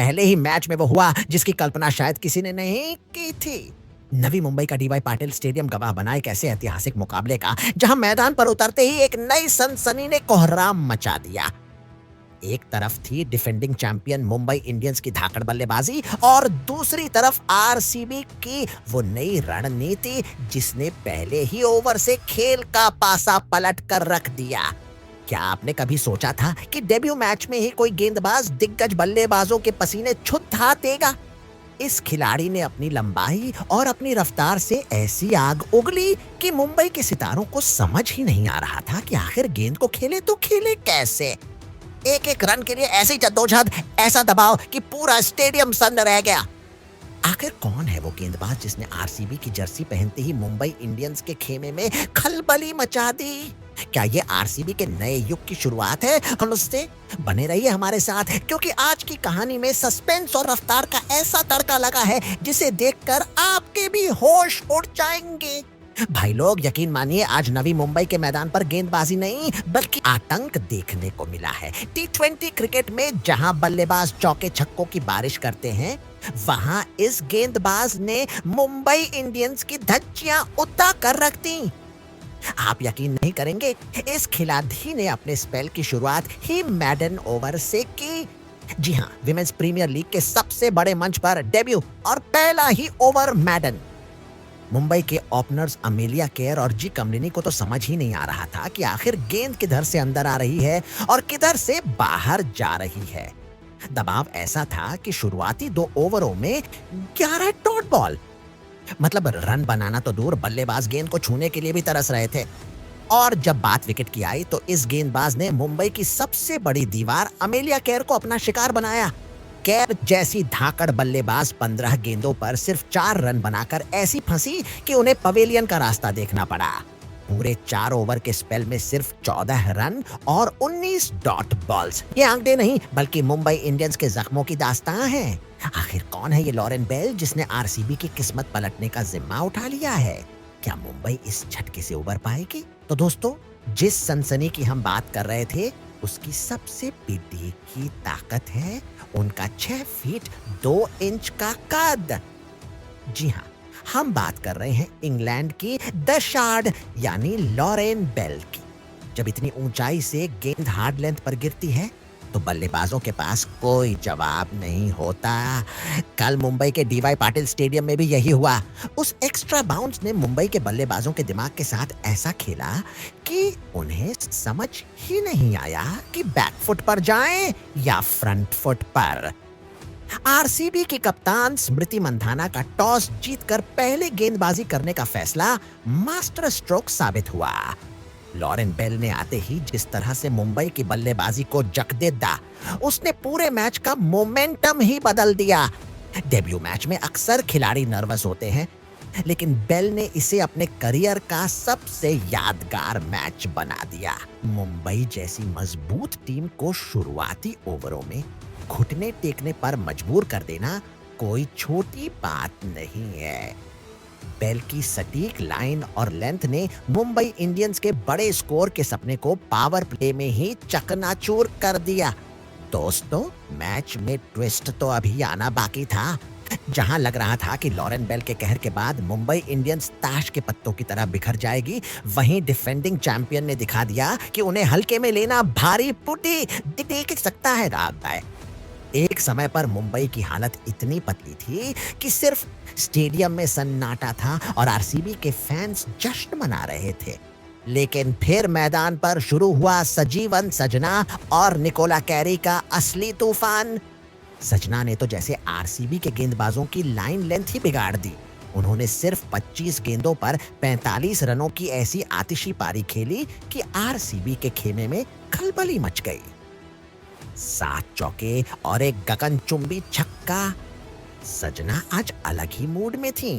पहले ही मैच में वो हुआ जिसकी कल्पना शायद किसी ने नहीं की थी। नवी मुंबई का डीवाई पाटिल स्टेडियम गवाह बना एक ऐसे ऐतिहासिक मुकाबले का जहां मैदान पर उतरते ही एक नई सनसनी ने कोहराम मचा दिया। एक तरफ थी डिफेंडिंग चैंपियन मुंबई इंडियंस की धाकड़ बल्लेबाजी और दूसरी तरफ आरसीबी की वो नई रणनीति जिसने पहले ही ओवर से खेल का पासा पलट कर रख दिया। क्या आपने कभी सोचा था कि डेब्यू मैच में ही कोई गेंदबाज दिग्गज बल्लेबाजों के पसीने छुड़ा देगा? इस खिलाड़ी ने अपनी लंबाई और अपनी रफ्तार से ऐसी आग उगली कि मुंबई के सितारों को समझ ही नहीं आ रहा था कि आखिर गेंद को खेले तो खेले कैसे। एक एक रन के लिए ऐसी जद्दोजहद, ऐसा दबाव कि पूरा स्टेडियम सन्न रह गया। आखिर कौन है वो गेंदबाज जिसने आरसीबी की जर्सी पहनते ही मुंबई इंडियंस के खेमे में खलबली मचा दी? क्या ये आरसीबी के नए युग की शुरुआत है? नमस्ते, बने रहिए हमारे साथ क्योंकि आज की कहानी में सस्पेंस और रफ्तार का ऐसा तड़का लगा है जिसे देखकर आपके भी होश उड़ जाएंगे। भाई लोग, यकीन मानिए आज नवी मुंबई के मैदान पर गेंदबाजी नहीं बल्कि आतंक देखने को मिला है। टी20 क्रिकेट में जहां बल्लेबाज चौके छक्कों की बारिश करते हैं, वहां इस गेंदबाज ने मुंबई इंडियंस की धज्जियां उड़ा कर रख दी। आप यकीन नहीं करेंगे, इस खिलाड़ी ने अपने स्पेल की शुरुआत ही मैडन ओवर से की। जी हाँ, विमेंस प्रीमियर लीग के सबसे बड़े मंच पर डेब्यू और पहला ही ओवर मैडन। मुंबई के ओपनर्स अमेलिया केयर और जी कमलिनी को तो समझ ही नहीं आ रहा था कि आखिर गेंद किधर से अंदर आ रही है और किधर से बाहर जा रही है। दबाव ऐसा था कि शुरुआती 2 ओवरों में 11 डॉट बॉल, मतलब रन बनाना तो दूर, बल्लेबाज गेंद को छूने के लिए भी तरस रहे थे। और जब बात विकेट की आई तो इस गेंदबाज ने मुंबई की सबसे बड़ी दीवार अमेलिया केयर को अपना शिकार बनाया। केयर जैसी धाकड़ बल्लेबाज 15 गेंदों पर सिर्फ 4 रन बनाकर ऐसी फंसी कि उन्हें पवेलियन का रास्ता देखना पड़ा। पूरे 4 ओवर के स्पेल में सिर्फ 14 रन और 19 डॉट बॉल्स। ये आंकड़े नहीं बल्कि मुंबई इंडियंस के जख्मों की दास्तां है। आखिर कौन है ये लॉरेन बेल जिसने आरसीबी की किस्मत पलटने का जिम्मा उठा लिया है? क्या मुंबई इस झटके से उबर पाएगी? तो दोस्तों, जिस सनसनी की हम बात कर रहे थे उसकी सबसे बड़ी की ताकत है उनका 6 फीट 2 इंच का कद। जी हाँ, हम बात कर रहे हैं इंग्लैंड की द शार्ड यानी लॉरेन बेल की। जब इतनी ऊंचाई से गेंद हार्ड लेंथ पर गिरती है तो बल्लेबाजों के पास कोई जवाब नहीं होता। कल मुंबई के डीवाई पाटिल स्टेडियम में भी यही हुआ। उस एक्स्ट्रा बाउंस ने मुंबई के बल्लेबाजों के दिमाग के साथ ऐसा खेला कि उन्हें समझ ही नहीं आया कि बैक फुट पर जाएं या फ्रंट फुट पर। आरसीबी की कप्तान स्मृति मंधाना का टॉस जीतकर पहले गेंदबाजी करने का फैसला मास्टर स्ट्रोक साबित हुआ। लॉरेन बेल ने आते ही जिस तरह से मुंबई की बल्लेबाजी को जकदे दा, उसने पूरे मैच का मोमेंटम ही बदल दिया। डेब्यू मैच में अक्सर खिलाड़ी नर्वस होते हैं, लेकिन बेल ने इसे अपने करियर का सबसे यादगार मैच बना दिया। मुंबई जैसी मजबूत टीम को शुरुआती ओवरों में घुटने टेकने पर मजबूर कर देना कोई छोटी बात नहीं है। बेल की सटीक लाइन और लेंथ ने मुंबई इंडियंस के बड़े स्कोर के सपने को पावर प्ले में ही चकनाचूर कर दिया। दोस्तों, मैच में ट्विस्ट तो अभी आना बाकी था। जहां लग रहा था कि लॉरेन बेल के कहर के बाद मुंबई इंडियंस ताश के पत्तों की तरह बिखर जाएगी, वहीं डिफेंडिंग चैंपियन ने दिखा दिया कि उन्हें हल्के में लेना भारी पुटी देख सकता है। रात है, एक समय पर मुंबई की हालत इतनी पतली थी कि सिर्फ स्टेडियम में सन्नाटा था और आरसीबी के फैंस जश्न मना रहे थे। लेकिन फिर मैदान पर शुरू हुआ सजीवन सजना और निकोला कैरी का असली तूफान। सजना ने तो जैसे आरसीबी के गेंदबाजों की लाइन लेंथ ही बिगाड़ दी। उन्होंने सिर्फ 25 गेंदों पर 45 रनों की ऐसी आतिशी पारी खेली कि आरसीबी के खेमे में खलबली मच गई। 7 चौके और एक गगनचुंबी छक्का। सजना आज अलग ही मूड में थी।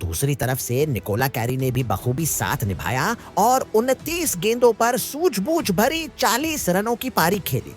दूसरी तरफ से निकोला कैरी ने भी बखूबी साथ निभाया और 29 गेंदों पर सूझबूझ भरी 40 रनों की पारी खेली।